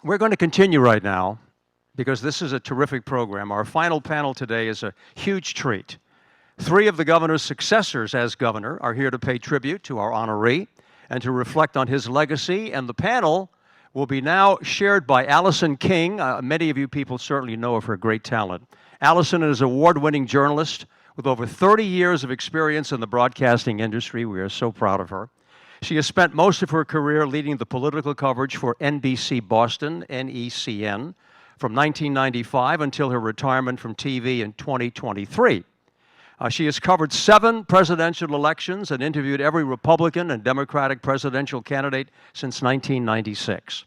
We're going to continue right now because this is a terrific program. Our final panel today is a huge treat. Three of the governor's successors as governor are here to pay tribute to our honoree and to reflect on his legacy. And the panel will be now shared by Allison King. Many of you people certainly know of her great talent. Allison is an award-winning journalist with over 30 years of experience in the broadcasting industry. We are so proud of her. She has spent most of her career leading the political coverage for NBC Boston, NECN, from 1995 until her retirement from TV in 2023. She has covered 7 presidential elections and interviewed every Republican and Democratic presidential candidate since 1996.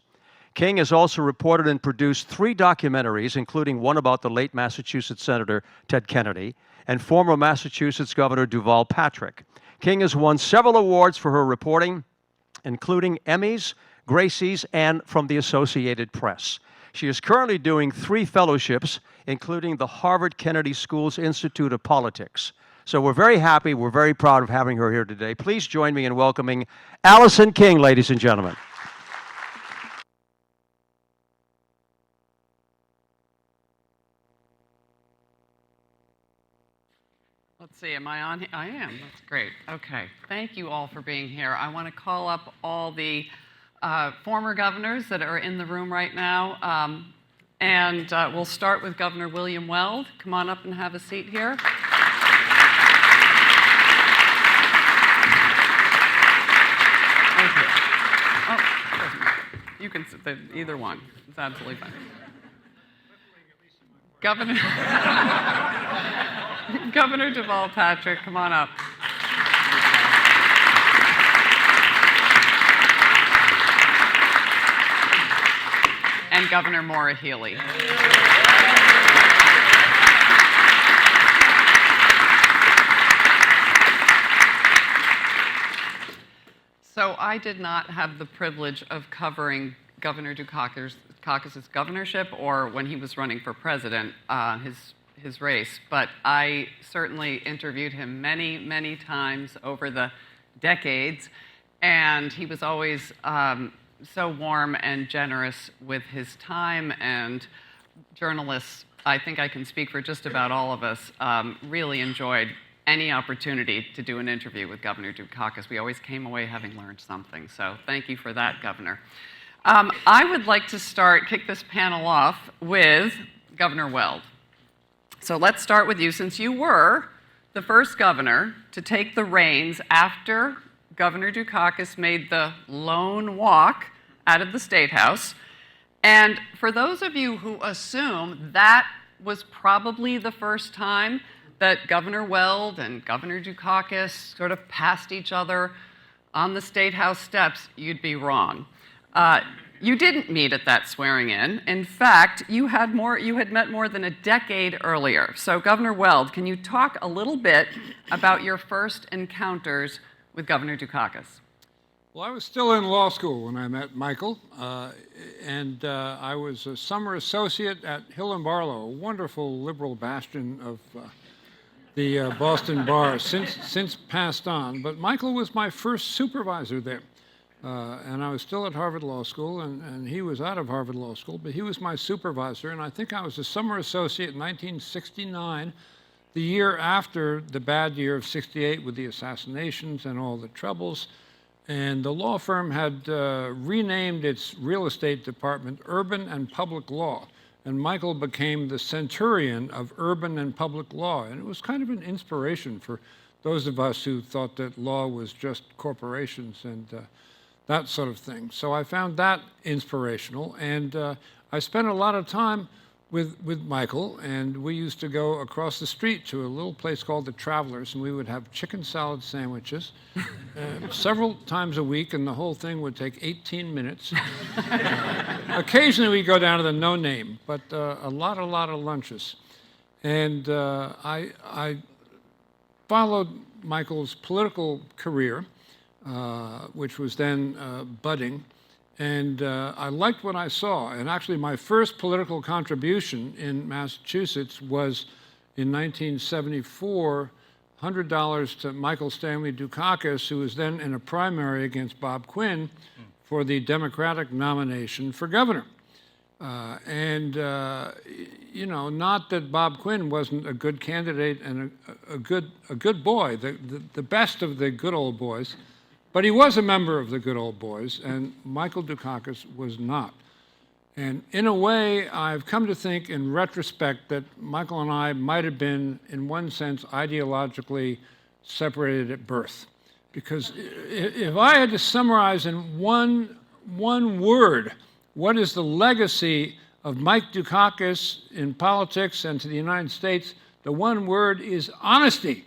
King has also reported and produced 3 documentaries, including one about the late Massachusetts Senator Ted Kennedy and former Massachusetts Governor Deval Patrick. King has won several awards for her reporting, including Emmys, Gracies, and from the Associated Press. She is currently doing 3 fellowships, including the Harvard Kennedy School's Institute of Politics. So we're very happy, we're very proud of having her here today. Please join me in welcoming Allison King, ladies and gentlemen. Let's see, am I on? I am. That's great. Okay. Thank you all for being here. I want to call up all the former governors that are in the room right now. We'll start with Governor William Weld. Come on up and have a seat here. Thank you. Oh, you can sit there, either one. It's absolutely fine. Governor Deval Patrick, come on up. And Governor Maura Healey. So I did not have the privilege of covering Governor Dukakis' governorship or when he was running for president, his race, but I certainly interviewed him many, many times over the decades, and he was always so warm and generous with his time, and journalists, I think I can speak for just about all of us, really enjoyed any opportunity to do an interview with Governor Dukakis. We always came away having learned something, so thank you for that, Governor. I would like to kick this panel off with Governor Weld. So let's start with you, since you were the first governor to take the reins after Governor Dukakis made the lone walk out of the State House. And for those of you who assume that was probably the first time that Governor Weld and Governor Dukakis sort of passed each other on the State House steps, you'd be wrong. You didn't meet at that swearing-in. In fact, you had met more than a decade earlier. So, Governor Weld, can you talk a little bit about your first encounters with Governor Dukakis? Well, I was still in law school when I met Michael, and I was a summer associate at Hill & Barlow, a wonderful liberal bastion of the Boston bar, since passed on. But Michael was my first supervisor there. And I was still at Harvard Law School, and he was out of Harvard Law School, but he was my supervisor, and I think I was a summer associate in 1969, the year after the bad year of '68 with the assassinations and all the troubles. And the law firm had renamed its real estate department Urban and Public Law, and Michael became the centurion of urban and public law, and it was kind of an inspiration for those of us who thought that law was just corporations and that sort of thing. So I found that inspirational, and I spent a lot of time with Michael, and we used to go across the street to a little place called the Travelers, and we would have chicken salad sandwiches several times a week, and the whole thing would take 18 minutes. Occasionally we'd go down to the No Name, but a lot of lunches. And I followed Michael's political career, which was then budding, and I liked what I saw. And actually, my first political contribution in Massachusetts was in 1974, $100 to Michael Stanley Dukakis, who was then in a primary against Bob Quinn for the Democratic nomination for governor. Not that Bob Quinn wasn't a good candidate and a good boy, the best of the good old boys, but he was a member of the good old boys, and Michael Dukakis was not. And in a way, I've come to think in retrospect that Michael and I might have been, in one sense, ideologically separated at birth. Because if I had to summarize in one word what is the legacy of Mike Dukakis in politics and to the United States, the one word is honesty.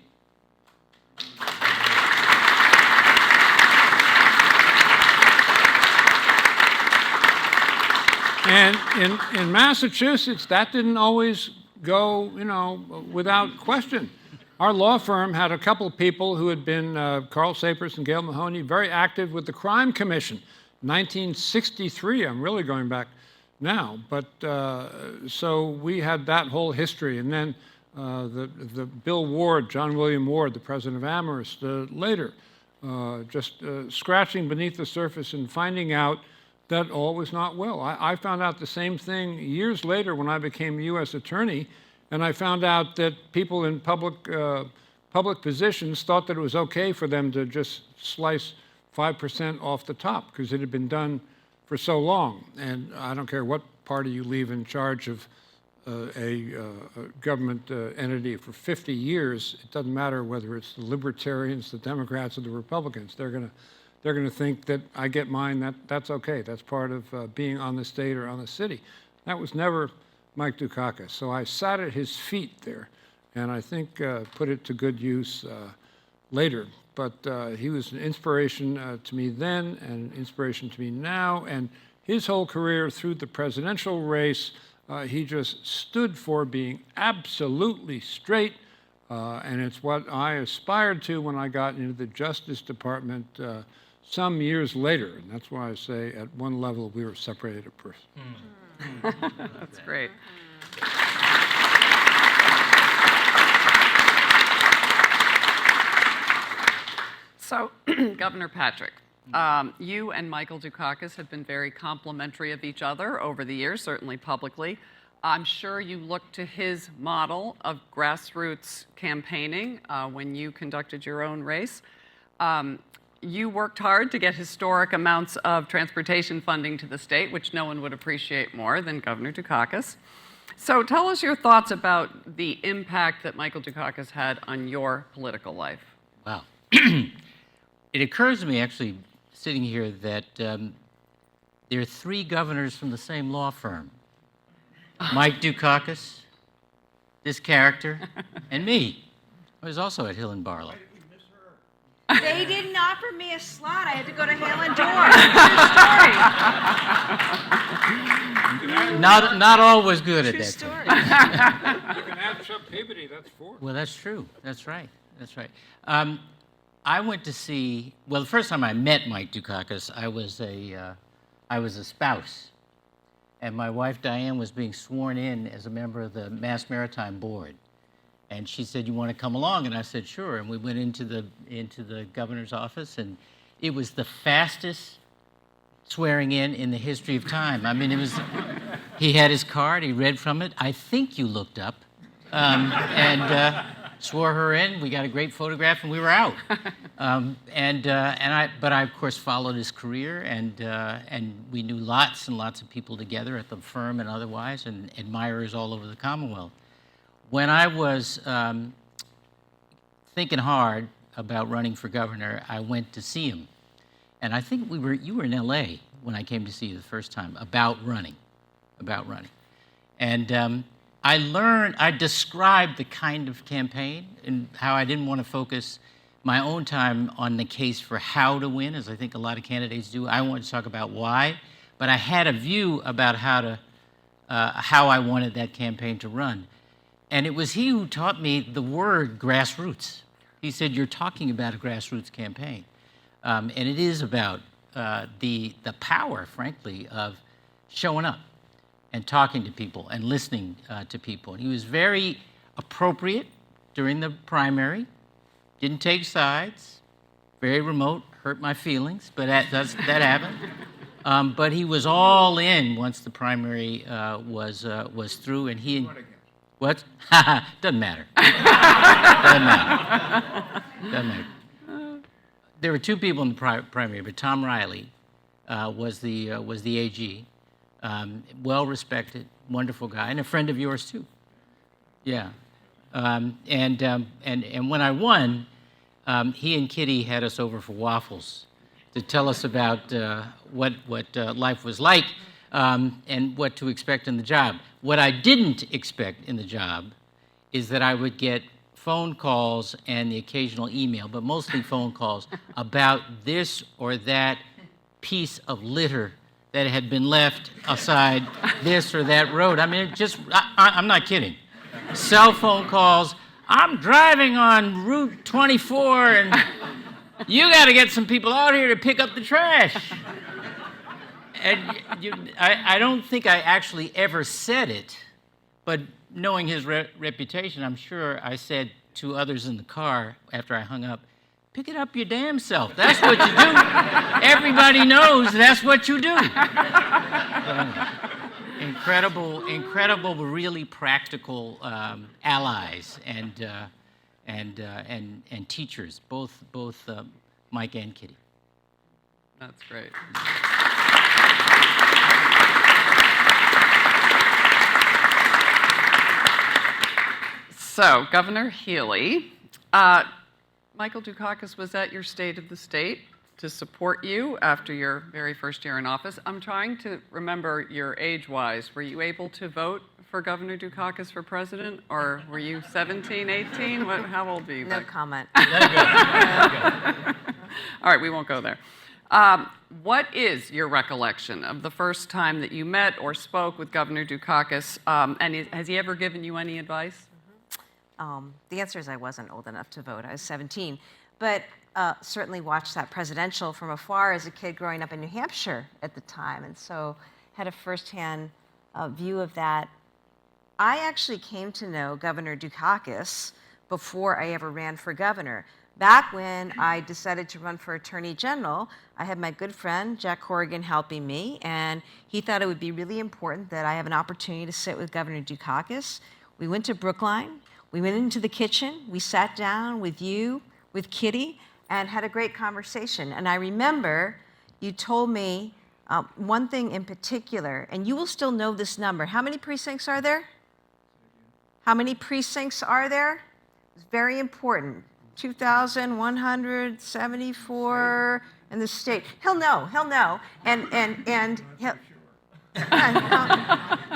And in Massachusetts, that didn't always go, without question. Our law firm had a couple of people who had been, Carl Sapers and Gail Mahoney, very active with the Crime Commission. 1963, I'm really going back now. But so we had that whole history. And then the Bill Ward, John William Ward, the president of Amherst, later, just scratching beneath the surface and finding out that all was not well. I found out the same thing years later when I became U.S. attorney, and I found out that people in public positions thought that it was okay for them to just slice 5% off the top because it had been done for so long. And I don't care what party you leave in charge of a government entity for 50 years, it doesn't matter whether it's the Libertarians, the Democrats, or the Republicans. They're going to think that I get mine, that's okay. That's part of being on the state or on the city. That was never Mike Dukakis. So I sat at his feet there, and I think put it to good use later. But he was an inspiration to me then and an inspiration to me now. And his whole career through the presidential race, he just stood for being absolutely straight. And it's what I aspired to when I got into the Justice Department some years later. And that's why I say at one level we were separated at birth. That's great. So, Governor Patrick, you and Michael Dukakis have been very complimentary of each other over the years, certainly publicly. I'm sure you looked to his model of grassroots campaigning when you conducted your own race. You worked hard to get historic amounts of transportation funding to the state, which no one would appreciate more than Governor Dukakis. So tell us your thoughts about the impact that Michael Dukakis had on your political life. Wow. It occurs to me, actually, sitting here, that there are three governors from the same law firm. Mike Dukakis, this character, and me. I was also at Hill and Barlow. They didn't offer me a slot. I had to go to Hale and Door. Not all was good at True that story. time. You can add Chuck Peabody, that's four. Well, that's true. That's right. That's right. I went to see. Well, the first time I met Mike Dukakis, I was a spouse, and my wife Diane was being sworn in as a member of the Mass Maritime Board. And she said, "You want to come along?" And I said, "Sure." And we went into the governor's office, and it was the fastest swearing in the history of time. I mean, it was. He had his card. He read from it. I think you looked up, and swore her in. We got a great photograph, and we were out. But I of course followed his career, and we knew lots and lots of people together at the firm and otherwise, and admirers all over the Commonwealth. When I was thinking hard about running for governor, I went to see him. And I think you were in LA when I came to see you the first time about running. And I described the kind of campaign and how I didn't want to focus my own time on the case for how to win, as I think a lot of candidates do. I wanted to talk about why, but I had a view about how I wanted that campaign to run. And it was he who taught me the word grassroots. He said, "You're talking about a grassroots campaign." And it is about the power, frankly, of showing up and talking to people and listening to people. And he was very appropriate during the primary, didn't take sides, very remote, hurt my feelings, but that happened. But he was all in once the primary was through, and he. What? Doesn't matter. Doesn't matter. Doesn't matter. There were two people in the primary, but Tom Riley was the AG. Well respected, wonderful guy, and a friend of yours too. Yeah. And when I won, he and Kitty had us over for waffles to tell us about what life was like and what to expect in the job. What I didn't expect in the job is that I would get phone calls and the occasional email, but mostly phone calls about this or that piece of litter that had been left aside this or that road. I mean, I'm not kidding. Cell phone calls. I'm driving on Route 24 and you got to get some people out here to pick up the trash. And I don't think I actually ever said it, but knowing his reputation, I'm sure I said to others in the car after I hung up, pick it up your damn self. That's what you do. Everybody knows that's what you do. Incredible, really practical allies and teachers, both Mike and Kitty. That's great. So, Governor Healy, Michael Dukakis was at your State of the State to support you after your very first year in office. I'm trying to remember your age-wise. Were you able to vote for Governor Dukakis for president, or were you 17, 18? How old were you? No comment. Let it go. All right, we won't go there. What is your recollection of the first time that you met or spoke with Governor Dukakis, and has he ever given you any advice? The answer is I wasn't old enough to vote. I was 17. But certainly watched that presidential from afar as a kid growing up in New Hampshire at the time. And so had a firsthand view of that. I actually came to know Governor Dukakis before I ever ran for governor. Back when I decided to run for Attorney General, I had my good friend Jack Corrigan helping me, and he thought it would be really important that I have an opportunity to sit with Governor Dukakis. We went to Brookline. We went into the kitchen, we sat down with you, with Kitty, and had a great conversation. And I remember you told me one thing in particular, and you will still know this number. How many precincts are there? How many precincts are there? It's very important. 2,174 in the state. He'll know. And he'll,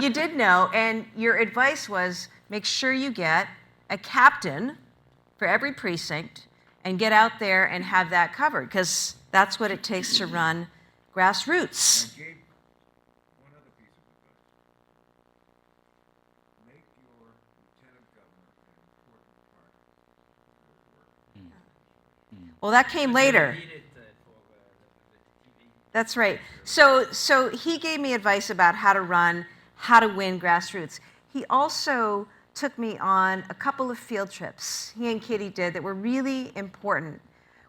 you did know, and your advice was make sure you get a captain for every precinct and get out there and have that covered, because that's what it takes to run Grassroots. I gave one other piece of advice. Make your lieutenant governor an important part of your work. Well, that came later. That's right. So he gave me advice about how to run, how to win Grassroots. He also took me on a couple of field trips, he and Kitty did, that were really important.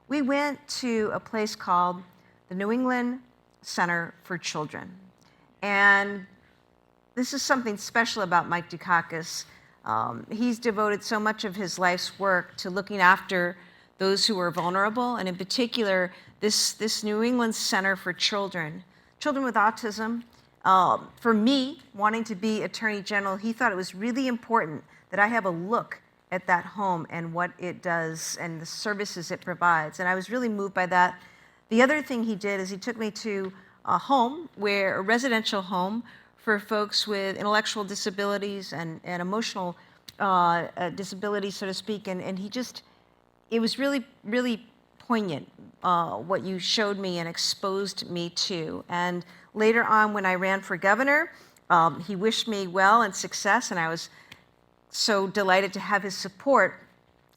We went to a place called the New England Center for Children. And this is something special about Mike Dukakis. He's devoted so much of his life's work to looking after those who are vulnerable, and in particular, this New England Center for Children with autism. For me, wanting to be Attorney General, he thought it was really important that I have a look at that home and what it does and the services it provides. And I was really moved by that. The other thing he did is he took me to a home, a residential home for folks with intellectual disabilities and emotional disabilities, so to speak. And it was really, really poignant what you showed me and exposed me to. And later on, when I ran for governor, he wished me well and success, and I was so delighted to have his support.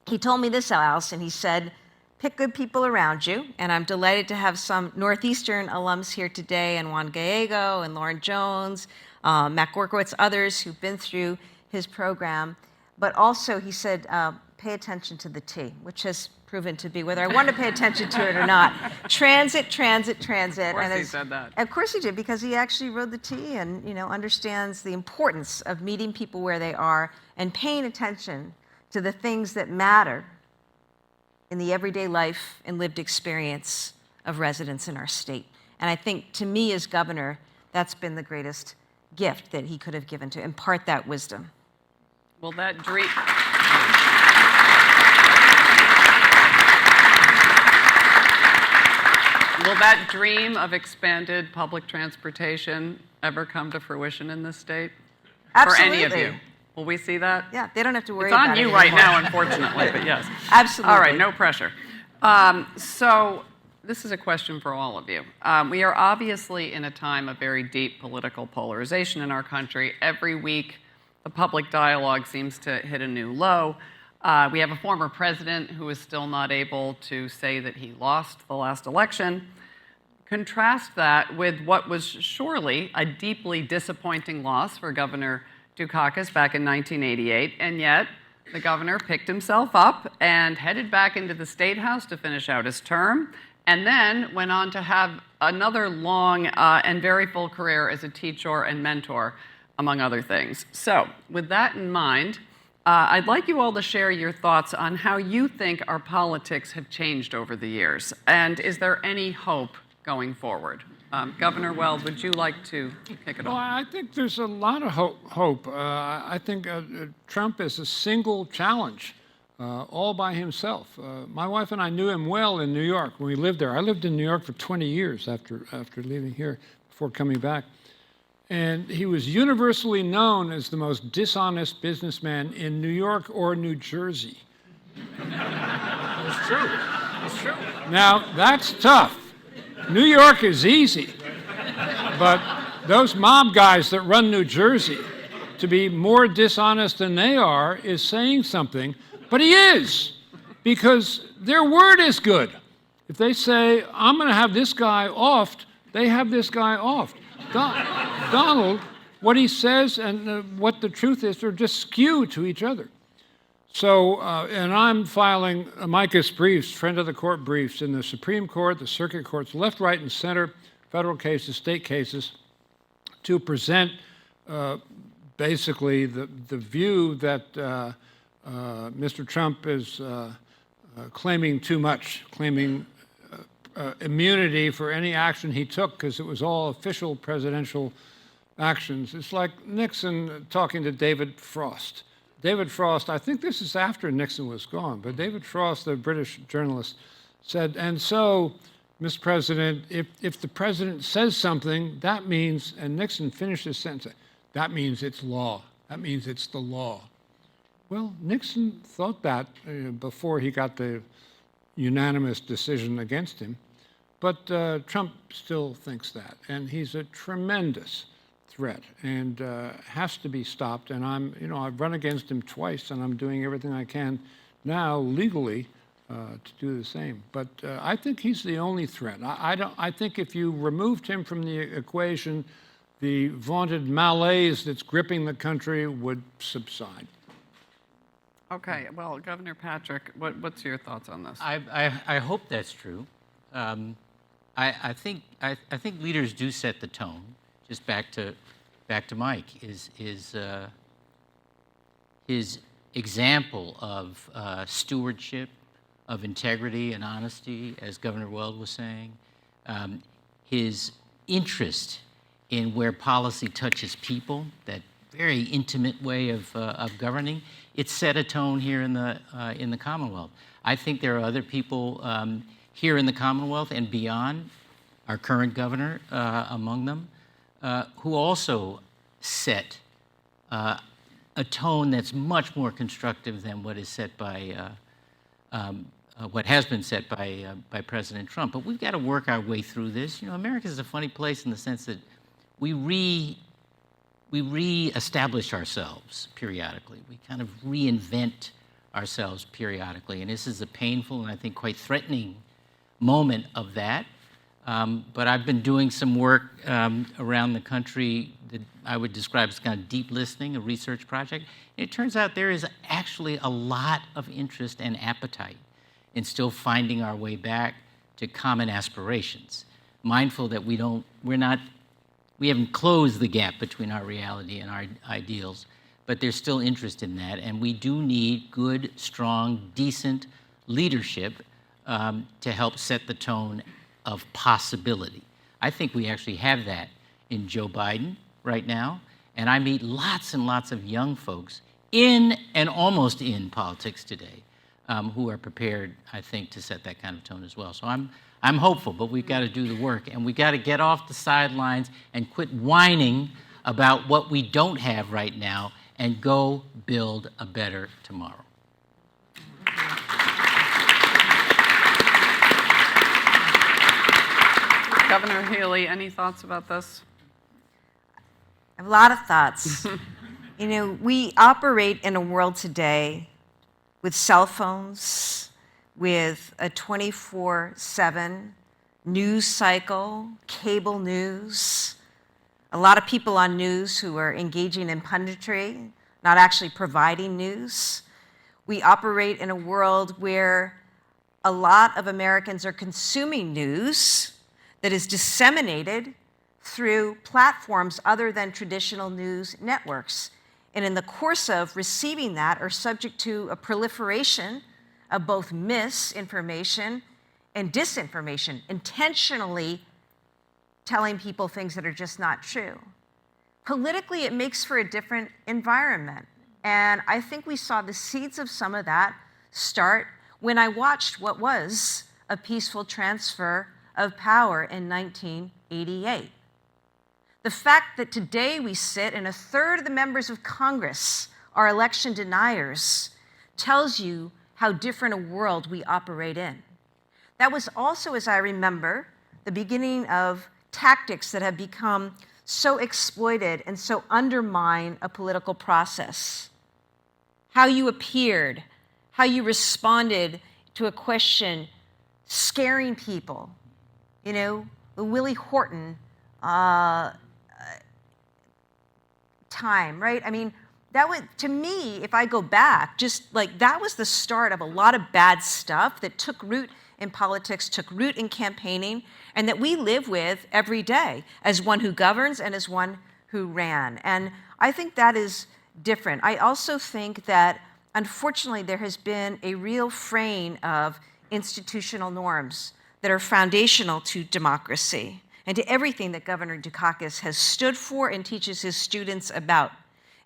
He told me this, Allison. He said, pick good people around you, and I'm delighted to have some Northeastern alums here today, and Juan Gallego and Lauren Jones, Matt Gorkowitz, others who've been through his program. But also, he said, pay attention to the T, which has proven to be, whether I want to pay attention to it or not, transit, transit, transit. Of course and he said that. Of course he did, because he actually rode the T and understands the importance of meeting people where they are and paying attention to the things that matter in the everyday life and lived experience of residents in our state. And I think, to me as governor, that's been the greatest gift that he could have given, to impart that wisdom. Will that dream... Will that dream of expanded public transportation ever come to fruition in this state? Absolutely. For any of you? Will we see that? Yeah, they don't have to worry It's about it on you anymore. right now, unfortunately, but yes. Absolutely. All right, no pressure. So this is a question for all of you. We are obviously in a time of very deep political polarization in our country. Every week, the public dialogue seems to hit a new low. We have a former president who is still not able to say that he lost the last election. Contrast that with what was surely a deeply disappointing loss for Governor Dukakis back in 1988, and yet the governor picked himself up and headed back into the State House to finish out his term, and then went on to have another long and very full career as a teacher and mentor, among other things. So, with that in mind, I'd like you all to share your thoughts on how you think our politics have changed over the years, and is there any hope going forward? Governor Weld, would you like to kick it Well, off? I think there's a lot of hope. I think Trump is a single challenge, all by himself. My wife and I knew him well in New York when we lived there. I lived in New York for 20 years after leaving here, before coming back. And he was universally known as the most dishonest businessman in New York or New Jersey. It's true. It's true. Now, that's tough. New York is easy, but those mob guys that run New Jersey, to be more dishonest than they are is saying something, but he is, because their word is good. If they say, I'm going to have this guy offed, they have this guy offed. Donald, what he says and what the truth is are just skewed to each other. So, and I'm filing amicus briefs, friend of the court briefs, in the Supreme Court, the circuit courts, left, right, and center, federal cases, state cases, to present basically the view that Mr. Trump is claiming too much, claiming immunity for any action he took, because it was all official presidential actions. It's like Nixon talking to David Frost. David Frost, I think this is after Nixon was gone, but David Frost, the British journalist, said, and so, Mr. President, if the president says something, that means, and Nixon finished his sentence, that means it's law. That means it's the law. Well, Nixon thought that before he got the unanimous decision against him, but Trump still thinks that, and he's a tremendous threat and has to be stopped. And I've run against him twice, and I'm doing everything I can now legally to do the same. But I think he's the only threat. I think if you removed him from the equation, the vaunted malaise that's gripping the country would subside. Okay, well, Governor Patrick, what's your thoughts on this? I hope that's true. I think leaders do set the tone. Just back to Mike, his example of stewardship, of integrity and honesty, as Governor Weld was saying, his interest in where policy touches people, that very intimate way of governing, it set a tone here in the Commonwealth. I think there are other people here in the Commonwealth and beyond, our current governor among them, who also set a tone that's much more constructive than what is set by what has been set by President Trump. But we've got to work our way through this. America is a funny place in the sense that we re-establish ourselves periodically. We kind of reinvent ourselves periodically, and this is a painful and I think quite threatening moment of that. But I've been doing some work around the country that I would describe as kind of deep listening, a research project. It turns out there is actually a lot of interest and appetite in still finding our way back to common aspirations, mindful that we haven't closed the gap between our reality and our ideals, but there's still interest in that, and we do need good, strong, decent leadership to help set the tone of possibility. I think we actually have that in Joe Biden right now, and I meet lots and lots of young folks in and almost in politics today who are prepared, I think, to set that kind of tone as well. So I'm hopeful, but we've got to do the work, and we've got to get off the sidelines and quit whining about what we don't have right now and go build a better tomorrow. Governor Healy, any thoughts about this? I have a lot of thoughts. You know, we operate in a world today with cell phones, with a 24/7 news cycle, cable news, a lot of people on news who are engaging in punditry, not actually providing news. We operate in a world where a lot of Americans are consuming news that is disseminated through platforms other than traditional news networks. And in the course of receiving that are subject to a proliferation of both misinformation and disinformation, intentionally telling people things that are just not true. Politically, it makes for a different environment. And I think we saw the seeds of some of that start when I watched what was a peaceful transfer of power in 1988. The fact that today we sit and a third of the members of Congress are election deniers tells you how different a world we operate in. That was also, as I remember, the beginning of tactics that have become so exploited and so undermine a political process. How you appeared, how you responded to a question, scaring people. You know, the Willie Horton time, right? I mean, that was, to me, if I go back, just like that was the start of a lot of bad stuff that took root in politics, took root in campaigning, and that we live with every day as one who governs and as one who ran. And I think that is different. I also think that, unfortunately, there has been a real fraying of institutional norms that are foundational to democracy and to everything that Governor Dukakis has stood for and teaches his students about.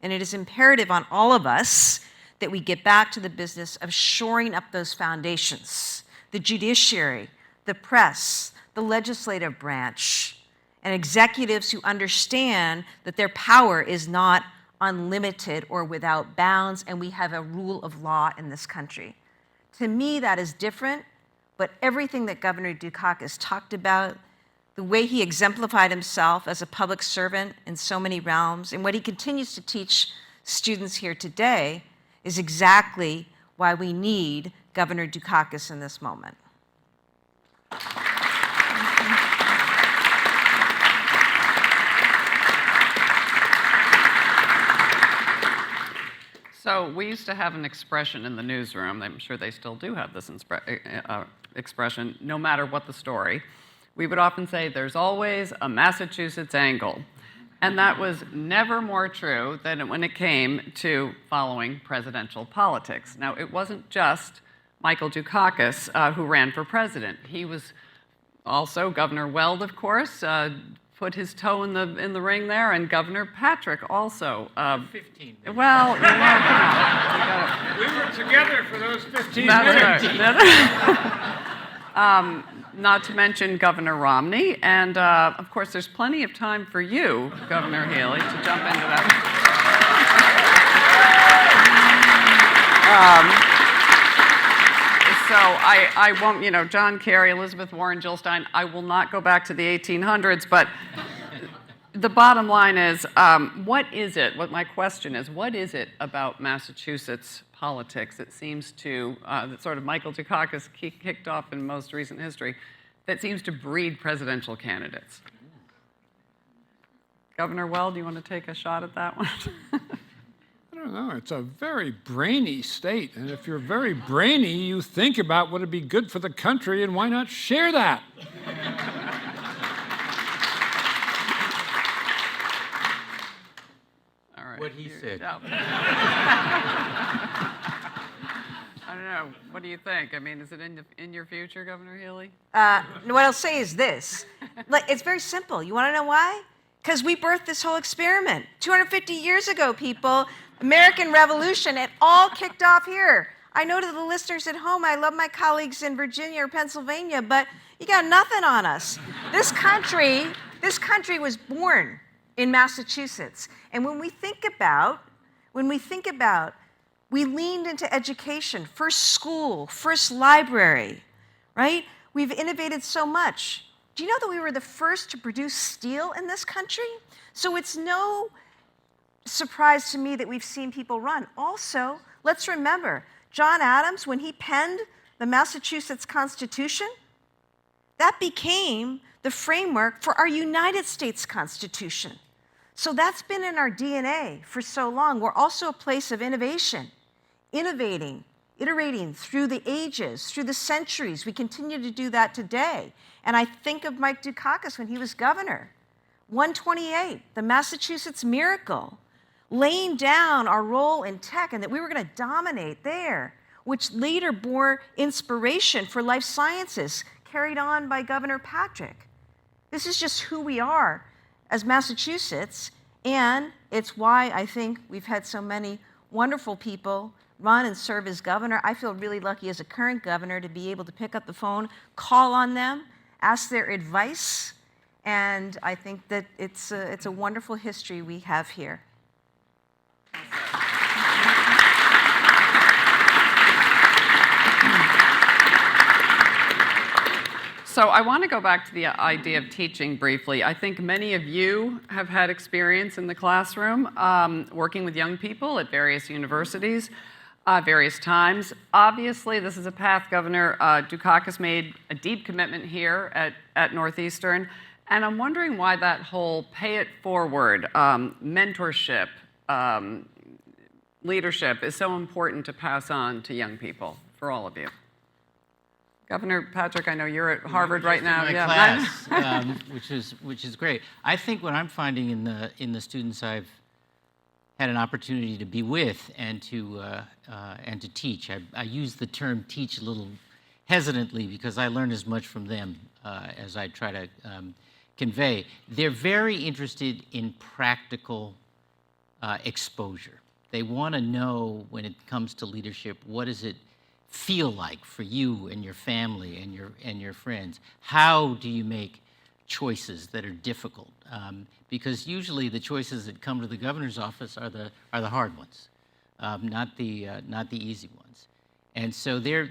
And it is imperative on all of us that we get back to the business of shoring up those foundations. The judiciary, the press, the legislative branch, and executives who understand that their power is not unlimited or without bounds, and we have a rule of law in this country. To me, that is different, but everything that Governor Dukakis talked about, the way he exemplified himself as a public servant in so many realms, and what he continues to teach students here today is exactly why we need Governor Dukakis in this moment. So we used to have an expression in the newsroom, I'm sure they still do have this expression, no matter what the story. We would often say, there's always a Massachusetts angle. And that was never more true than when it came to following presidential politics. Now, it wasn't just Michael Dukakis who ran for president. He was also Governor Weld, of course, put his toe in the ring there, and Governor Patrick also. 15 minutes. Well, you know, We were together for those 15 that's minutes. right. Not to mention Governor Romney, and of course, there's plenty of time for you, Governor Healy, to jump into that. So I won't, you know, John Kerry, Elizabeth Warren, Jill Stein, I will not go back to the 1800s, but the bottom line is, what my question is, what is it about Massachusetts politics that seems to, that sort of Michael Dukakis kicked off in most recent history, that seems to breed presidential candidates? Governor Well, do you want to take a shot at that one? I don't know. It's a very brainy state. And if you're very brainy, you think about what would be good for the country, and why not share that? All right. What he said. Yeah. I don't know. What do you think? I mean, is it in your future, Governor Healy? What I'll say is this. It's very simple. You want to know why? Because we birthed this whole experiment. 250 years ago, people, American Revolution, it all kicked off here. I know to the listeners at home, I love my colleagues in Virginia or Pennsylvania, but you got nothing on us. This country was born in Massachusetts. And when we think about, we leaned into education, first school, first library, right? We've innovated so much. Do you know that we were the first to produce steel in this country? So it's no surprise to me that we've seen people run. Also, let's remember, John Adams, when he penned the Massachusetts Constitution, that became the framework for our United States Constitution. So that's been in our DNA for so long. We're also a place of innovation, innovating, iterating through the ages, through the centuries. We continue to do that today. And I think of Mike Dukakis when he was governor. 128, the Massachusetts miracle, laying down our role in tech and that we were going to dominate there, which later bore inspiration for life sciences, carried on by Governor Patrick. This is just who we are as Massachusetts, and it's why I think we've had so many wonderful people run and serve as governor. I feel really lucky as a current governor to be able to pick up the phone, call on them, ask their advice, and I think that it's a wonderful history we have here. So I want to go back to the idea of teaching briefly. I think many of you have had experience in the classroom working with young people at various universities, various times. Obviously, this is a path Governor Dukakis made a deep commitment here at Northeastern, and I'm wondering why that whole pay it forward, mentorship, leadership is so important to pass on to young people, for all of you. Governor Patrick, I know you're at Harvard right now. My class, which is great. I think what I'm finding in the students I've had an opportunity to be with and to teach. I use the term teach a little hesitantly because I learn as much from them as I try to convey. They're very interested in practical exposure. They want to know when it comes to leadership, what does it feel like for you and your family and your friends? How do you make choices that are difficult? Because usually the choices that come to the governor's office are the hard ones, not the easy ones. And so they're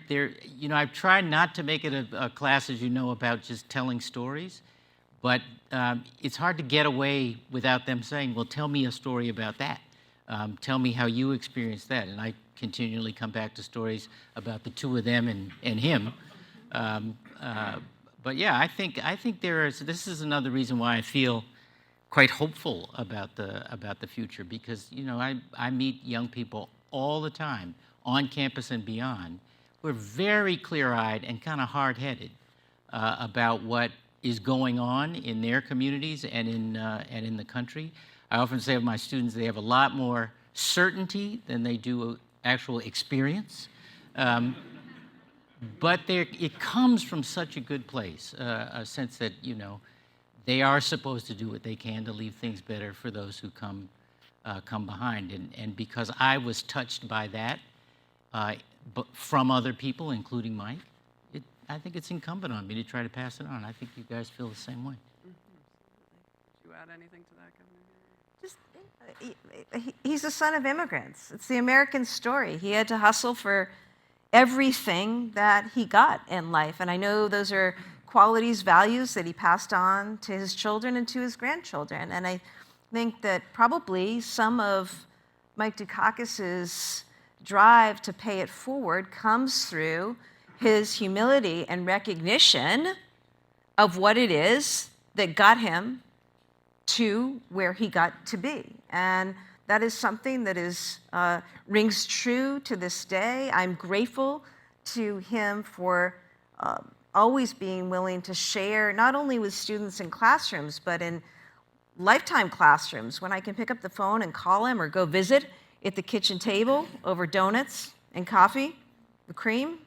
I've tried not to make it a class, as you know, about just telling stories, but it's hard to get away without them saying, well, tell me a story about that. Tell me how you experienced that. And I continually come back to stories about the two of them and him. But yeah, I think this is another reason why I feel quite hopeful about the future, because I meet young people all the time on campus and beyond. We're very clear-eyed and kind of hard-headed about what is going on in their communities and in the country. I often say of my students, they have a lot more certainty than they do actual experience. But it comes from such a good place, a sense that, they are supposed to do what they can to leave things better for those who come behind. And because I was touched by that but from other people, including Mike, I think it's incumbent on me to try to pass it on. I think you guys feel the same way. Did you add anything to that, Governor? He's a son of immigrants. It's the American story. He had to hustle for everything that he got in life. And I know those are qualities, values that he passed on to his children and to his grandchildren. And I think that probably some of Mike Dukakis's drive to pay it forward comes through his humility and recognition of what it is that got him to where he got to be. And that is something that is rings true to this day. I'm grateful to him for always being willing to share, not only with students in classrooms, but in lifetime classrooms, when I can pick up the phone and call him or go visit at the kitchen table over donuts and coffee, the cream.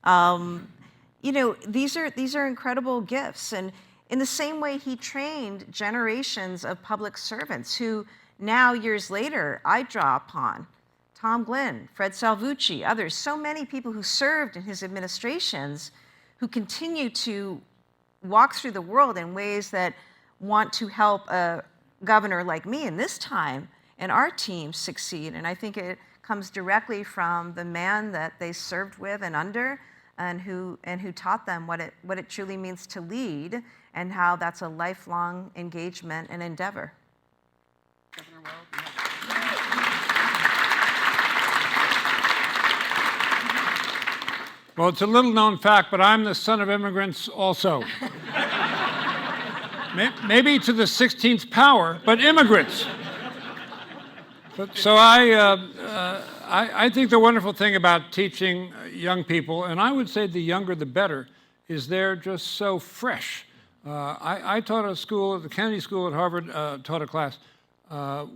You know, these are incredible gifts. And in the same way, he trained generations of public servants who now, years later, I draw upon. Tom Glynn, Fred Salvucci, others, so many people who served in his administrations who continue to walk through the world in ways that want to help a governor like me in this time and our team succeed. And I think it comes directly from the man that they served with and under, and who taught them what it truly means to lead, and how that's a lifelong engagement and endeavor. Governor Wells. Well, it's a little known fact, but I'm the son of immigrants also. Maybe to the 16th power, but immigrants. So I think the wonderful thing about teaching young people, and I would say the younger the better, is they're just so fresh. I taught a school, the Kennedy School at Harvard, taught a class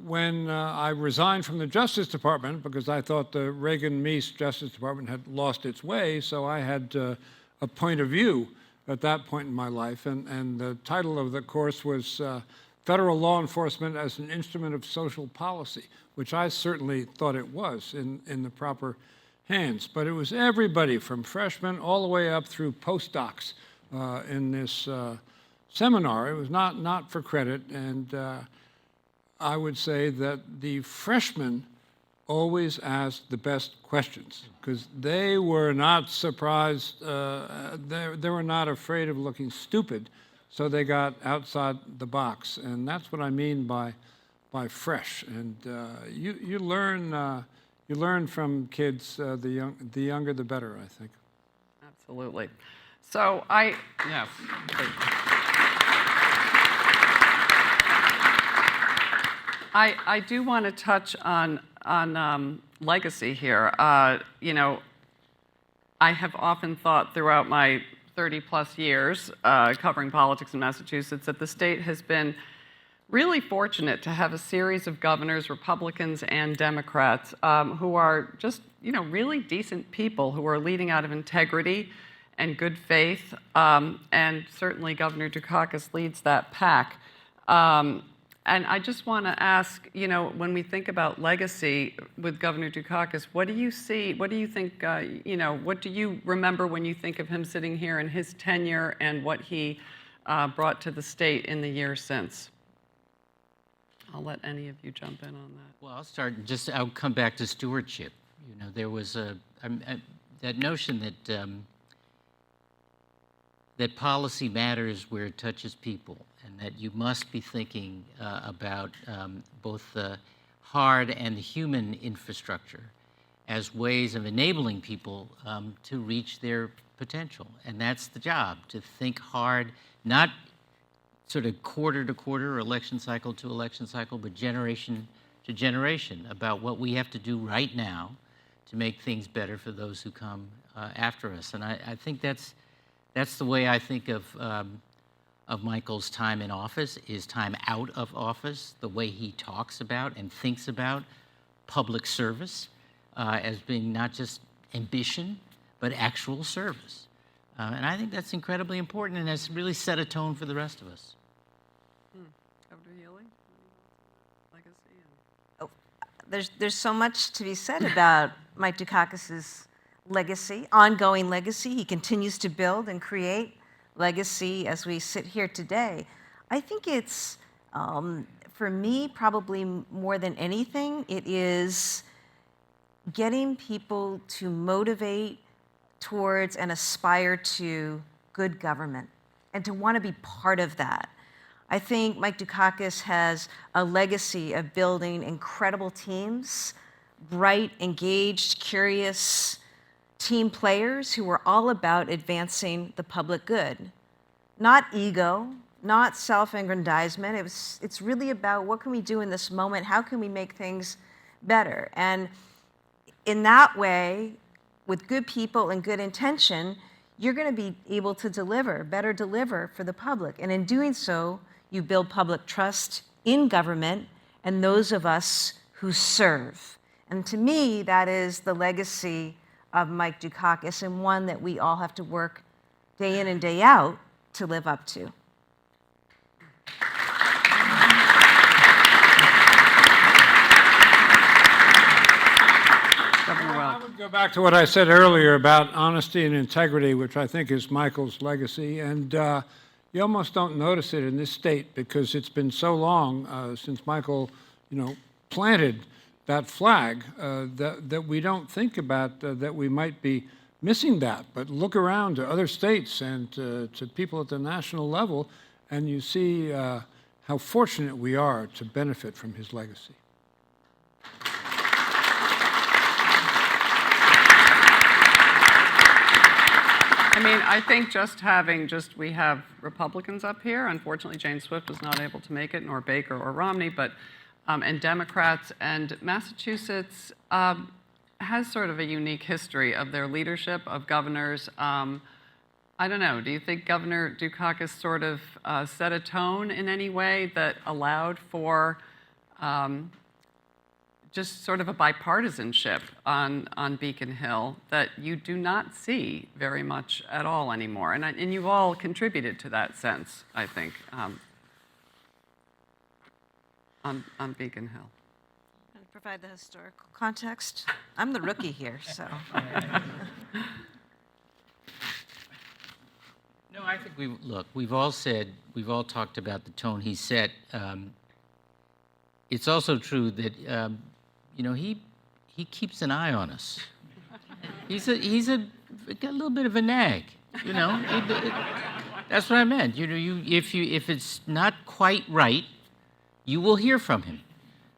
when I resigned from the Justice Department because I thought the Reagan-Meese Justice Department had lost its way, so I had a point of view at that point in my life, and the title of the course was Federal Law Enforcement as an Instrument of Social Policy, which I certainly thought it was in the proper hands. But it was everybody from freshmen all the way up through postdocs in this seminar. It was not for credit, and I would say that the freshmen always asked the best questions because they were not surprised, they were not afraid of looking stupid, so they got outside the box. And that's what I mean by fresh. And you learn from kids, the younger the better, I think. Absolutely. So yes. Please. I do want to touch on legacy here. You know, I have often thought throughout my 30-plus years covering politics in Massachusetts that the state has been really fortunate to have a series of governors, Republicans and Democrats, who are just, you know, really decent people who are leading out of integrity and good faith, and certainly Governor Dukakis leads that pack. And I just want to ask, you know, when we think about legacy with Governor Dukakis, what do you see, what do you think, you know, what do you remember when you think of him sitting here in his tenure and what he brought to the state in the years since? I'll let any of you jump in on that. Well, I'll come back to stewardship. You know, there was that notion that that policy matters where it touches people, and that you must be thinking about both the hard and the human infrastructure as ways of enabling people to reach their potential. And that's the job, to think hard, not sort of quarter to quarter or election cycle to election cycle, but generation to generation about what we have to do right now to make things better for those who come after us. And I think that's the way I think of Michael's time in office, is time out of office, the way he talks about and thinks about public service as being not just ambition, but actual service. And I think that's incredibly important, and has really set a tone for the rest of us. Governor Healy, legacy. Oh, there's so much to be said about Mike Dukakis's legacy, ongoing legacy. He continues to build and create legacy as we sit here today. I think it's, for me, probably more than anything, it is getting people to motivate towards and aspire to good government and to want to be part of that. I think Mike Dukakis has a legacy of building incredible teams, bright, engaged, curious team players who are all about advancing the public good. not ego, not self-aggrandizement. It's really about what can we do in this moment? How can we make things better? And in that way, with good people and good intention, you're going to be able to better deliver for the public. And in doing so, you build public trust in government and those of us who serve. And to me, that is the legacy of Mike Dukakis, and one that we all have to work day in and day out to live up to. I would go back to what I said earlier about honesty and integrity, which I think is Michael's legacy. And you almost don't notice it in this state because it's been so long since Michael, planted that flag that we don't think about that we might be missing that. But look around to other states and to people at the national level, and you see how fortunate we are to benefit from his legacy. I mean, I think we have Republicans up here. Unfortunately, Jane Swift was not able to make it, nor Baker or Romney, but and Democrats. And Massachusetts has sort of a unique history of their leadership, of governors. I don't know, do you think Governor Dukakis sort of set a tone in any way that allowed for just sort of a bipartisanship on Beacon Hill that you do not see very much at all anymore? And you've all contributed to that sense, I think, on Beacon Hill. And provide the historical context. I'm the rookie here, so. No, I think we've all talked about the tone he set. It's also true that he keeps an eye on us. He's got a little bit of a nag, That's what I meant. If it's not quite right, you will hear from him.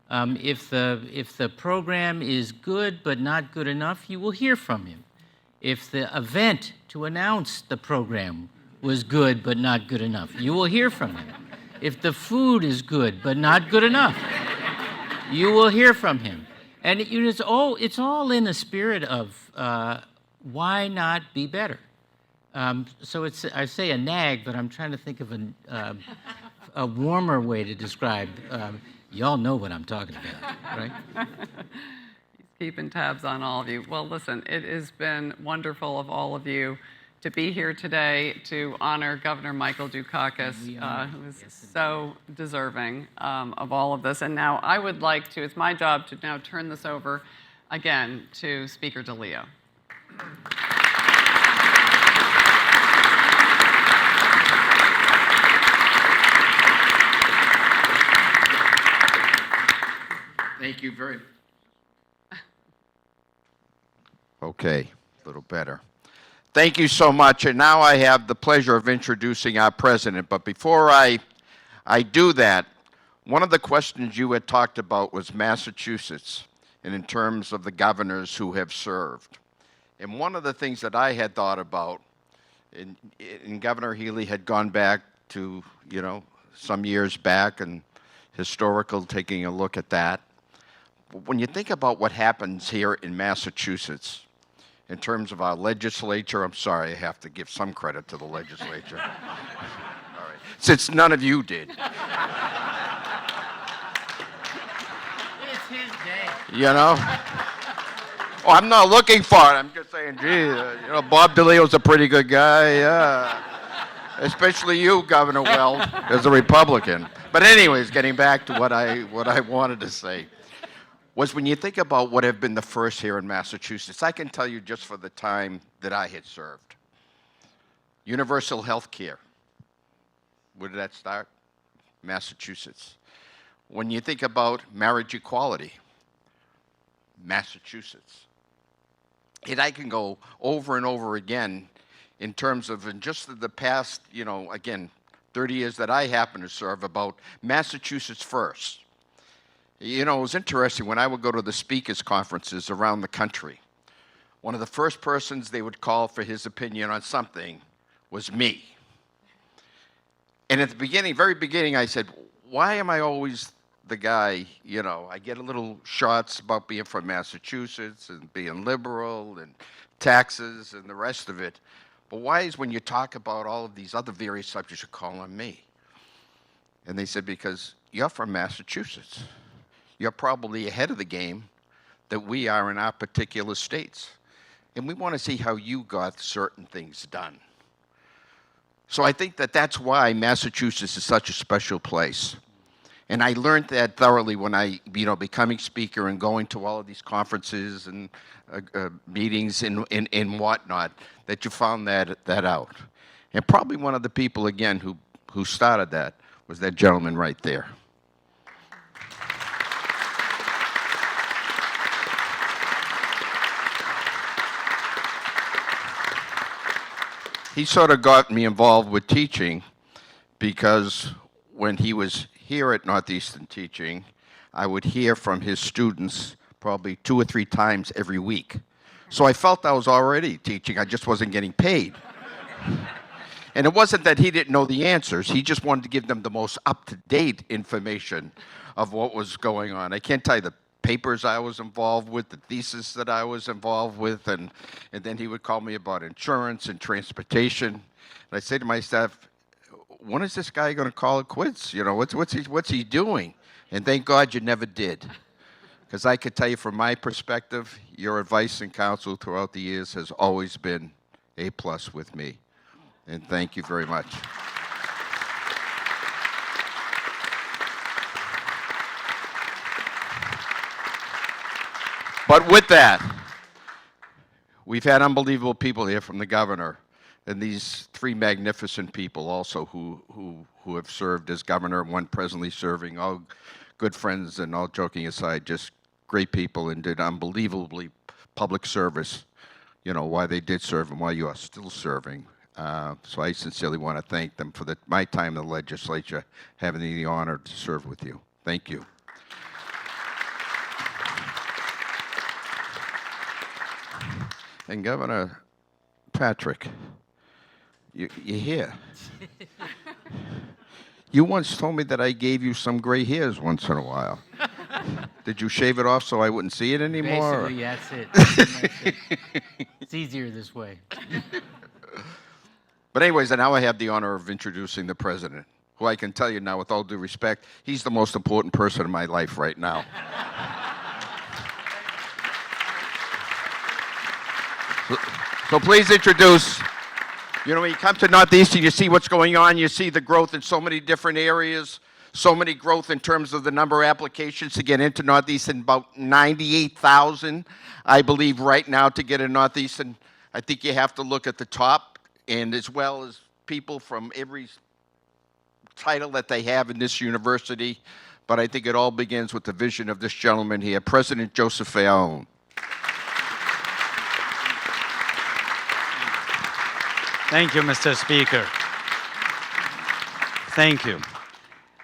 If the program is good but not good enough, you will hear from him. If the event to announce the program was good but not good enough, you will hear from him. If the food is good but not good enough, you will hear from him. And it's all in the spirit of why not be better? So I say a nag, but I'm trying to think of a warmer way to describe. Y'all know what I'm talking about, right? He's keeping tabs on all of you. Well, listen, it has been wonderful of all of you to be here today to honor Governor Michael Dukakis, who is so deserving of all of this. And now I would like to, it's my job to now turn this over again to Speaker DeLeo. Thank you very much. Okay, a little better. Thank you so much. And now I have the pleasure of introducing our president. But before I do that, one of the questions you had talked about was Massachusetts, and in terms of the governors who have served. And one of the things that I had thought about, and Governor Healy had gone back to, some years back and historical, taking a look at that. When you think about what happens here in Massachusetts, in terms of our legislature, I'm sorry, I have to give some credit to the legislature. All right. Since none of you did. It's his day. Oh, I'm not looking for it. I'm just saying, gee, Bob DeLeo's a pretty good guy, yeah. Especially you, Governor Weld, as a Republican. But anyways, getting back to what I wanted to say, was when you think about what have been the first here in Massachusetts, I can tell you just for the time that I had served. Universal health care. Where did that start? Massachusetts. When you think about marriage equality, Massachusetts. And I can go over and over again in terms of, in just the past, again, 30 years that I happen to serve, about Massachusetts first. It was interesting when I would go to the speakers' conferences around the country. One of the first persons they would call for his opinion on something was me. And at the beginning, very beginning, I said, why am I always the guy, I get a little shots about being from Massachusetts and being liberal and taxes and the rest of it. But why is when you talk about all of these other various subjects, you call on me? And they said, because you're from Massachusetts. You're probably ahead of the game that we are in our particular states. And we want to see how you got certain things done. So I think that that's why Massachusetts is such a special place. And I learned that thoroughly when I, becoming speaker and going to all of these conferences and meetings and whatnot, that you found that out. And probably one of the people, again, who started that was that gentleman right there. He sort of got me involved with teaching because when he was here at Northeastern teaching, I would hear from his students probably 2 or 3 times every week. So I felt I was already teaching, I just wasn't getting paid. And it wasn't that he didn't know the answers, he just wanted to give them the most up-to-date information of what was going on. I can't tell you the papers I was involved with, the thesis that I was involved with, and then he would call me about insurance and transportation. And I'd say to my staff, when is this guy going to call it quits? What's he doing? And thank God you never did. Because I could tell you from my perspective, your advice and counsel throughout the years has always been A+ with me. And thank you very much. But with that, we've had unbelievable people here from the governor, and these 3 magnificent people also who have served as governor, one presently serving, all good friends, and all joking aside, just great people and did unbelievably public service, why they did serve and why you are still serving. So I sincerely want to thank them for my time in the legislature, having the honor to serve with you. Thank you. And Governor Patrick, you're here. You once told me that I gave you some gray hairs once in a while. Did you shave it off so I wouldn't see it anymore? Basically, that's it. That's it. It's easier this way. But anyways, now I have the honor of introducing the president, who I can tell you now with all due respect, he's the most important person in my life right now. So please introduce, when you come to Northeastern, you see what's going on, you see the growth in so many different areas, so many growth in terms of the number of applications to get into Northeastern, about 98,000, I believe, right now to get in Northeastern. I think you have to look at the top, and as well as people from every title that they have in this university, but I think it all begins with the vision of this gentleman here, President Joseph E. Aoun. Thank you, Mr. Speaker. Thank you.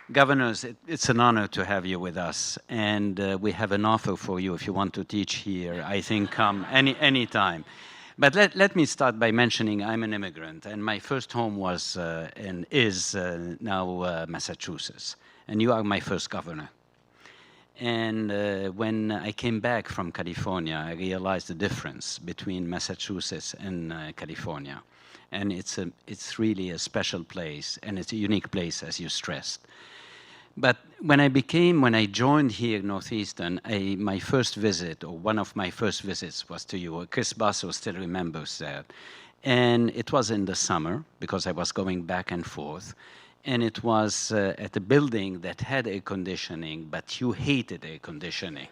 Governors, it's an honor to have you with us, and we have an offer for you if you want to teach here. I think come any time. But let me start by mentioning I'm an immigrant, and my first home was and is now Massachusetts, and you are my first governor. And when I came back from California, I realized the difference between Massachusetts and California. And it's really a special place, and it's a unique place, as you stressed. But when I joined here at Northeastern, my first visit, or one of my first visits, was to you. Chris Basso still remembers that. And it was in the summer, because I was going back and forth. And it was at a building that had air conditioning, but you hated air conditioning.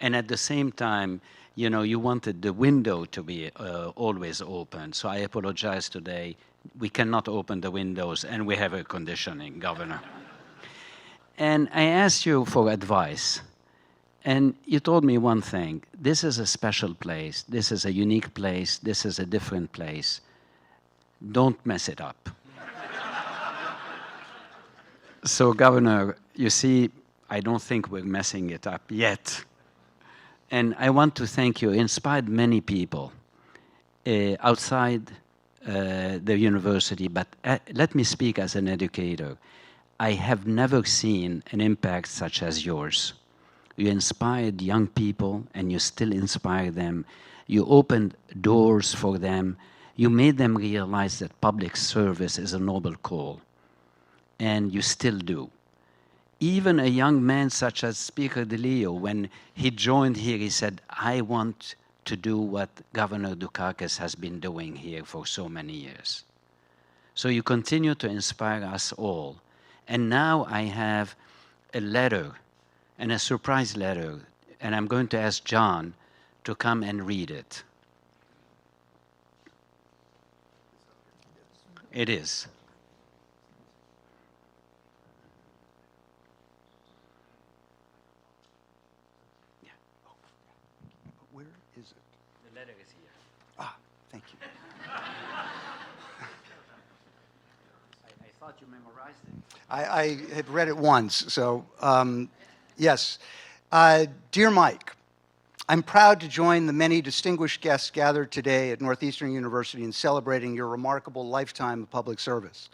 And at the same time, you wanted the window to be always open. So I apologize today. We cannot open the windows, and we have air conditioning, Governor. And I asked you for advice. And you told me one thing. This is a special place. This is a unique place. This is a different place. Don't mess it up. So, Governor, you see, I don't think we're messing it up yet. And I want to thank you. You inspired many people outside the university, but let me speak as an educator. I have never seen an impact such as yours. You inspired young people, and you still inspire them. You opened doors for them. You made them realize that public service is a noble call, and you still do. Even a young man such as Speaker De Leo, when he joined here, he said, I want to do what Governor Dukakis has been doing here for so many years. So you continue to inspire us all. And now I have a letter, and a surprise letter, and I'm going to ask John to come and read it. It is. Where is it? The letter is here. Ah, thank you. I thought you memorized it. I have read it once, so yes. Dear Mike, I'm proud to join the many distinguished guests gathered today at Northeastern University in celebrating your remarkable lifetime of public service.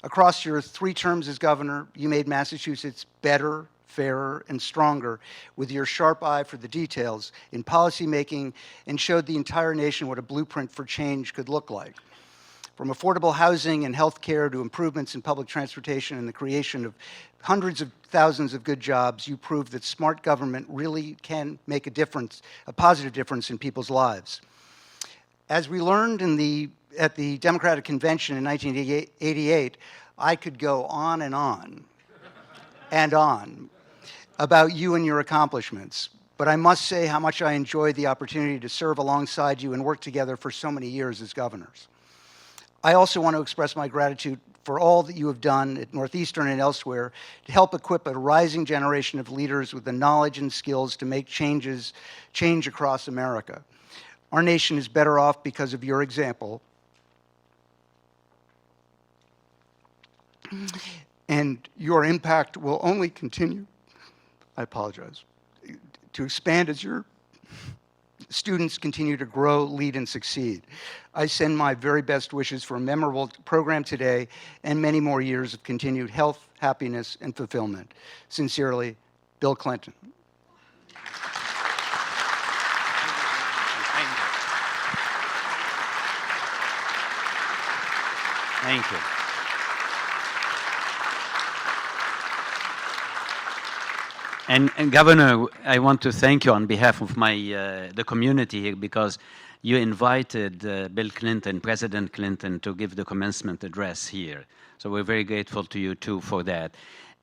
Across your 3 terms as governor, you made Massachusetts better, fairer, and stronger with your sharp eye for the details in policymaking, and showed the entire nation what a blueprint for change could look like. From affordable housing and health care to improvements in public transportation and the creation of hundreds of thousands of good jobs, you proved that smart government really can make a difference, a positive difference in people's lives. As we learned at the Democratic Convention in 1988, I could go on and on about you and your accomplishments. But I must say how much I enjoyed the opportunity to serve alongside you and work together for so many years as governors. I also want to express my gratitude for all that you have done at Northeastern and elsewhere to help equip a rising generation of leaders with the knowledge and skills to make change across America. Our nation is better off because of your example. And your impact will only continue, I apologize, to expand as your students continue to grow, lead, and succeed. I send my very best wishes for a memorable program today and many more years of continued health, happiness, and fulfillment. Sincerely, Bill Clinton. Thank you. And Governor, I want to thank you on behalf of the community here, because you invited Bill Clinton, President Clinton, to give the commencement address here. So we're very grateful to you too for that.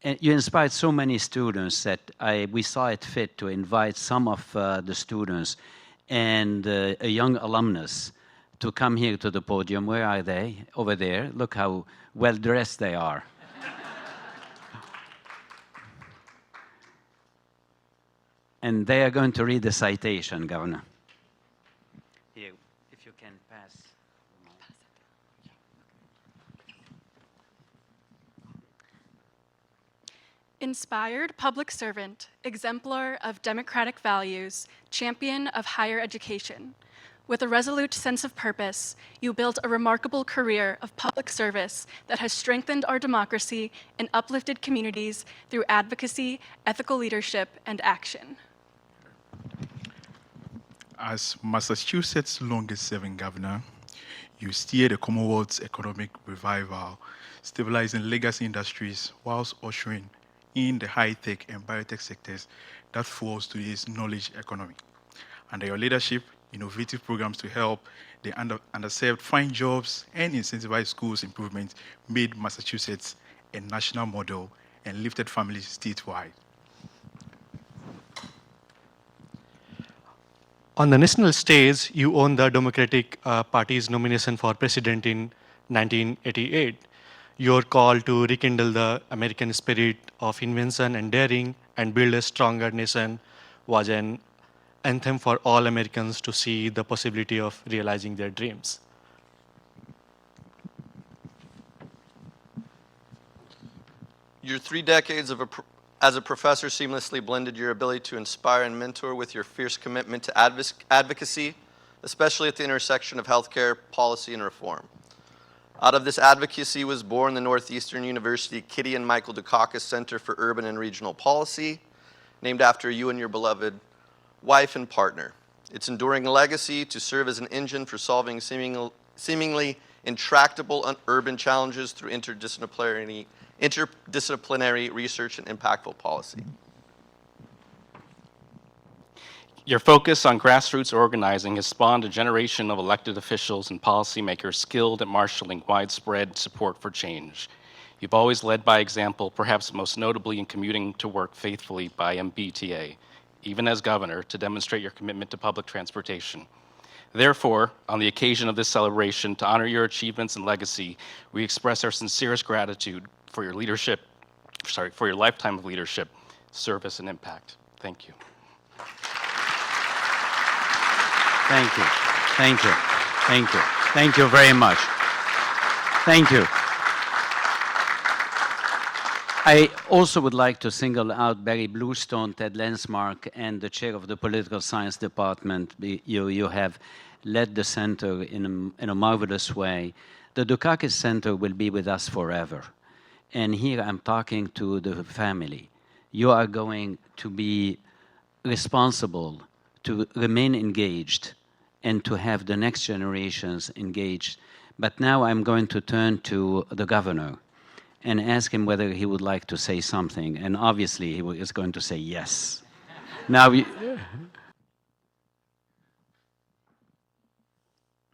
And you inspired so many students that we saw it fit to invite some of the students and a young alumnus to come here to the podium. Where are they? Over there. Look how well dressed they are. And they are going to read the citation, Governor. Here, if you can pass. Inspired public servant, exemplar of democratic values, champion of higher education. With a resolute sense of purpose, you built a remarkable career of public service that has strengthened our democracy and uplifted communities through advocacy, ethical leadership, and action. As Massachusetts' longest-serving governor, you steered the Commonwealth's economic revival, stabilizing legacy industries whilst ushering in the high-tech and biotech sectors that fuels today's knowledge economy. Under your leadership, innovative programs to help the underserved find jobs and incentivize schools improvement made Massachusetts a national model and lifted families statewide. On the national stage, you won the Democratic Party's nomination for president in 1988. Your call to rekindle the American spirit of invention and daring and build a stronger nation was an anthem for all Americans to see the possibility of realizing their dreams. Your 3 decades as a professor seamlessly blended your ability to inspire and mentor with your fierce commitment to advocacy, especially at the intersection of healthcare, policy, and reform. Out of this advocacy was born the Northeastern University Kitty and Michael Dukakis Center for Urban and Regional Policy, named after you and your beloved wife and partner. Its enduring legacy to serve as an engine for solving seemingly intractable urban challenges through interdisciplinary research and impactful policy. Your focus on grassroots organizing has spawned a generation of elected officials and policymakers skilled at marshaling widespread support for change. You've always led by example, perhaps most notably in commuting to work faithfully by MBTA, even as governor, to demonstrate your commitment to public transportation. Therefore, on the occasion of this celebration, to honor your achievements and legacy, we express our sincerest gratitude for your leadership, for your lifetime of leadership, service, and impact. Thank you. Thank you. Thank you. Thank you. Thank you very much. Thank you. I also would like to single out Barry Bluestone, Ted Lensmark, and the chair of the Political Science Department. You have led the center in a marvelous way. The Dukakis Center will be with us forever. And here I'm talking to the family. You are going to be responsible to remain engaged and to have the next generations engaged. But now I'm going to turn to the governor and ask him whether he would like to say something. And obviously, he is going to say yes. Now,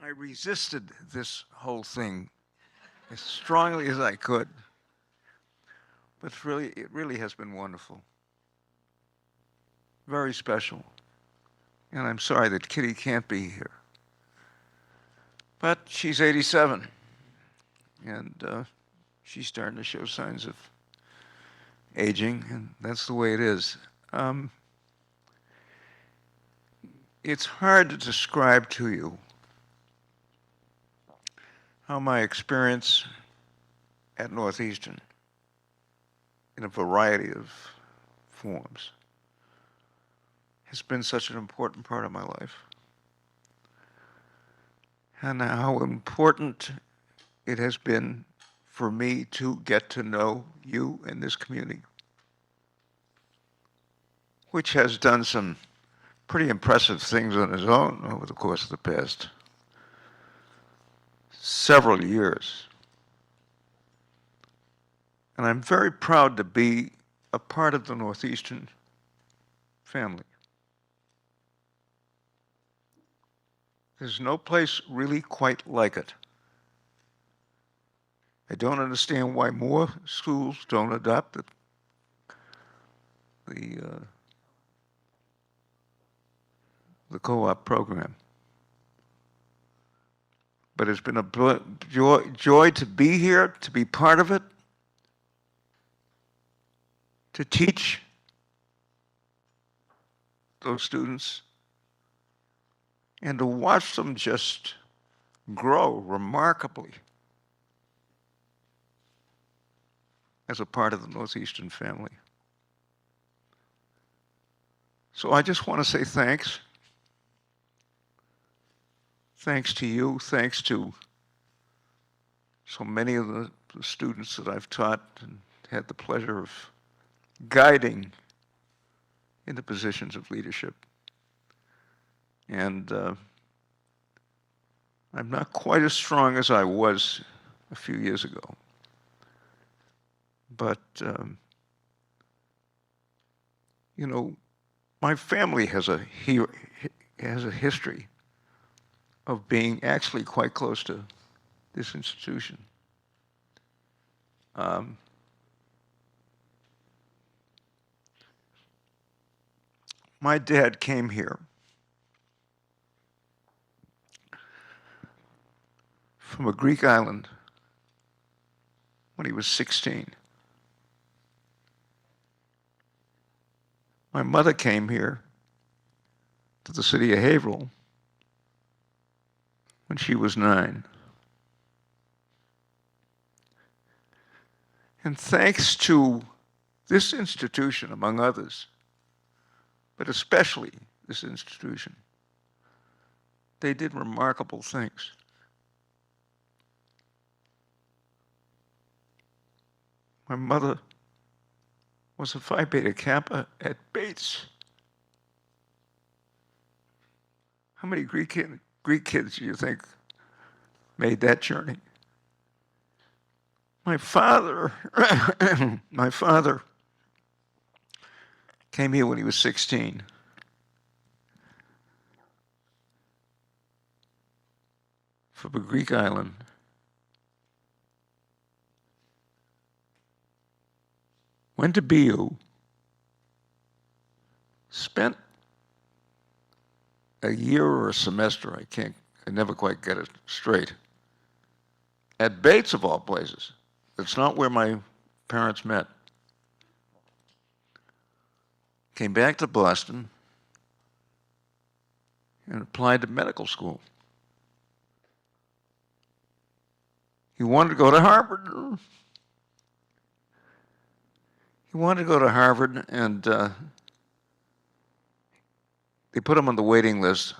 I resisted this whole thing as strongly as I could. But it really has been wonderful. Very special. And I'm sorry that Kitty can't be here. But she's 87. And she's starting to show signs of aging, and that's the way it is. It's hard to describe to you how my experience at Northeastern, in a variety of forms, has been such an important part of my life. And how important it has been for me to get to know you and this community, which has done some pretty impressive things on its own over the course of the past several years. And I'm very proud to be a part of the Northeastern family. There's no place really quite like it. I don't understand why more schools don't adopt the co-op program. But it's been a joy to be here, to be part of it, to teach those students, and to watch them just grow remarkably as a part of the Northeastern family. So I just want to say thanks. Thanks to you, thanks to so many of the students that I've taught and had the pleasure of guiding into positions of leadership. And I'm not quite as strong as I was a few years ago. But, you know, my family has a history of being actually quite close to this institution. My dad came here from a Greek island when he was 16. My mother came here to the city of Haverhill when she was 9. And thanks to this institution, among others, but especially this institution, they did remarkable things. My mother was a Phi Beta Kappa at Bates. How many Greek kids do you think made that journey? My father, my father came here when he was 16. From a Greek island. Went to BU, spent a year or a semester, I never quite get it straight, at Bates of all places. It's not where my parents met. Came back to Boston and applied to medical school. He wanted to go to Harvard. He wanted to go to Harvard, and they put him on the waiting list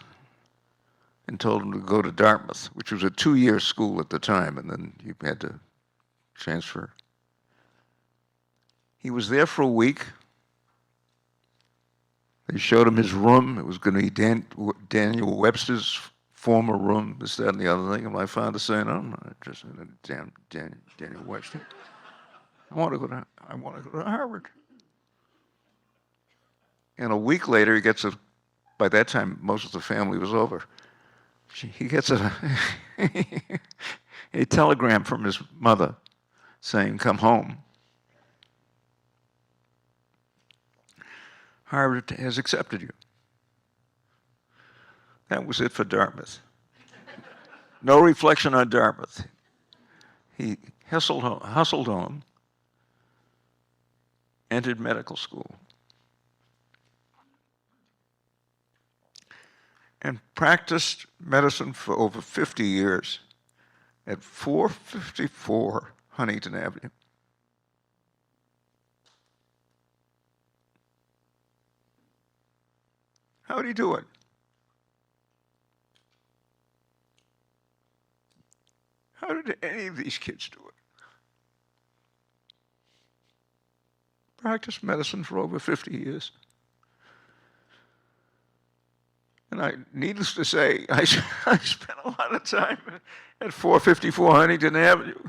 and told him to go to Dartmouth, which was a 2-year school at the time, and then you had to transfer. He was there for a week. They showed him his room. It was going to be Daniel Webster's former room, this, that, and the other thing. And my father saying, "I'm not interested in Daniel Webster. I want to go to Harvard." And a week later, he gets by that time, most of the family was over. He gets a telegram from his mother saying, "Come home. Harvard has accepted you." That was it for Dartmouth. No reflection on Dartmouth. He hustled home, entered medical school, and practiced medicine for over 50 years at 454 Huntington Avenue. How did he do it? How did any of these kids do it? Practiced medicine for over 50 years. And needless to say, I spent a lot of time at 454 Huntington Avenue.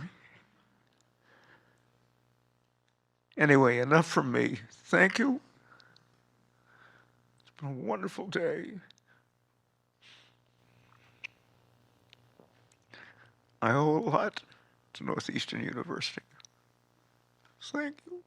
Anyway, enough from me. Thank you. It's been a wonderful day. I owe a lot to Northeastern University. Thank you.